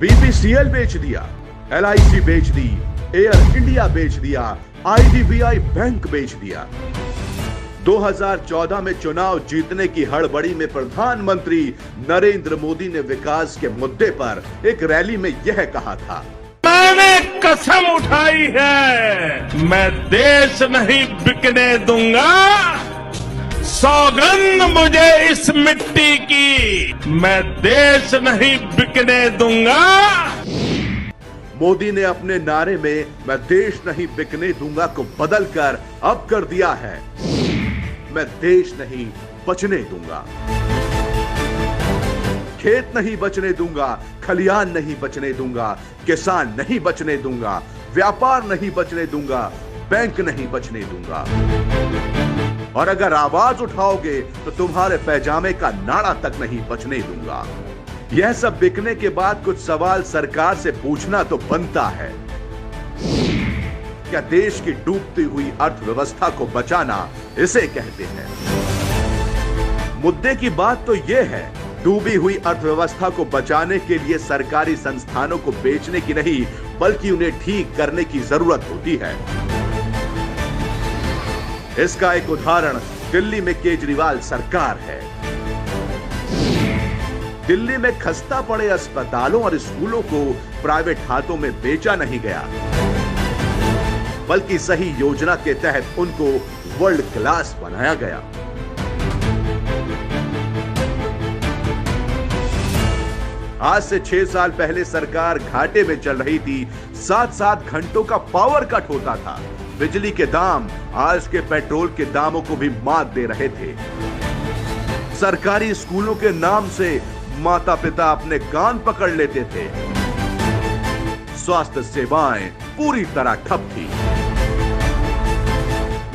BPCL बेच दिया, LIC बेच दी, एयर इंडिया बेच दिया, आईडीबीआई बैंक बेच दिया। 2014 में चुनाव जीतने की हड़बड़ी में प्रधानमंत्री नरेंद्र मोदी ने विकास के मुद्दे पर एक रैली में यह कहा था, मैंने कसम उठाई है, मैं देश नहीं बिकने दूंगा। सौगंध मुझे इस मिट्टी की, मैं देश नहीं बिकने दूंगा। मोदी ने अपने नारे में मैं देश नहीं बिकने दूंगा को बदलकर अब कर दिया है, मैं देश नहीं बचने दूंगा। खेत नहीं बचने दूंगा, खलियान नहीं बचने दूंगा, किसान नहीं बचने दूंगा, व्यापार नहीं बचने दूंगा, बैंक नहीं बचने दूंगा। और अगर आवाज उठाओगे तो तुम्हारे पैजामे का नाड़ा तक नहीं बचने दूंगा। यह सब बिकने के बाद कुछ सवाल सरकार से पूछना तो बनता है। क्या देश की डूबती हुई अर्थव्यवस्था को बचाना इसे कहते हैं? मुद्दे की बात तो यह है, डूबी हुई अर्थव्यवस्था को बचाने के लिए सरकारी संस्थानों को बेचने की नहीं, बल्कि उन्हें ठीक करने की जरूरत होती है। इसका एक उदाहरण दिल्ली में केजरीवाल सरकार है। दिल्ली में खस्ता पड़े अस्पतालों और स्कूलों को प्राइवेट हाथों में बेचा नहीं गया, बल्कि सही योजना के तहत उनको वर्ल्ड क्लास बनाया गया। आज से 6 साल पहले सरकार घाटे में चल रही थी। 7-7 घंटों का पावर कट होता था। बिजली के दाम आज के पेट्रोल के दामों को भी मात दे रहे थे। सरकारी स्कूलों के नाम से माता पिता अपने कान पकड़ लेते थे। स्वास्थ्य सेवाएं पूरी तरह ठप थी।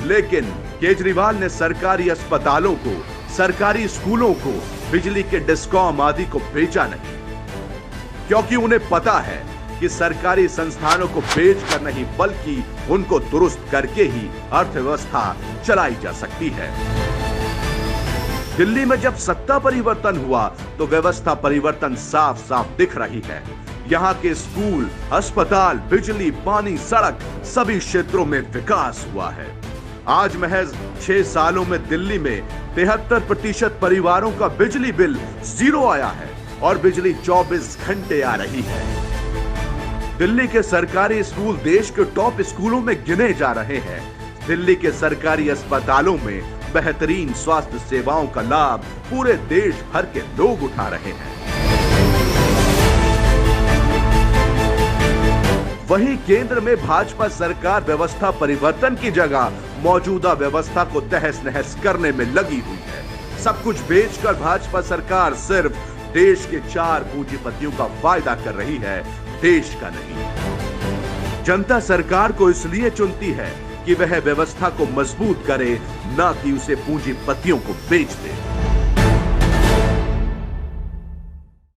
लेकिन केजरीवाल ने सरकारी अस्पतालों को, सरकारी स्कूलों को, बिजली के डिस्कॉम आदि को बेचा नहीं, क्योंकि उन्हें पता है कि सरकारी संस्थानों को बेचकर नहीं, बल्कि उनको दुरुस्त करके ही अर्थव्यवस्था चलाई जा सकती है। दिल्ली में जब सत्ता परिवर्तन हुआ तो व्यवस्था परिवर्तन साफ साफ दिख रही है। यहाँ के स्कूल, अस्पताल, बिजली, पानी, सड़क, सभी क्षेत्रों में विकास हुआ है। आज महज 6 सालों में दिल्ली में 73% परिवारों का बिजली बिल 0 आया है और बिजली 24 घंटे आ रही है। दिल्ली के सरकारी स्कूल देश के टॉप स्कूलों में गिने जा रहे हैं। दिल्ली के सरकारी अस्पतालों में बेहतरीन स्वास्थ्य सेवाओं का लाभ पूरे देश भर के लोग उठा रहे हैं। वहीं केंद्र में भाजपा सरकार व्यवस्था परिवर्तन की जगह मौजूदा व्यवस्था को तहस नहस करने में लगी हुई है। सब कुछ बेचकर भाजपा सरकार सिर्फ देश के 4 पूंजीपतियों का फायदा कर रही है, देश का नहीं। जनता सरकार को इसलिए चुनती है कि वह व्यवस्था को मजबूत करे, ना कि उसे पूंजीपतियों को बेच दे।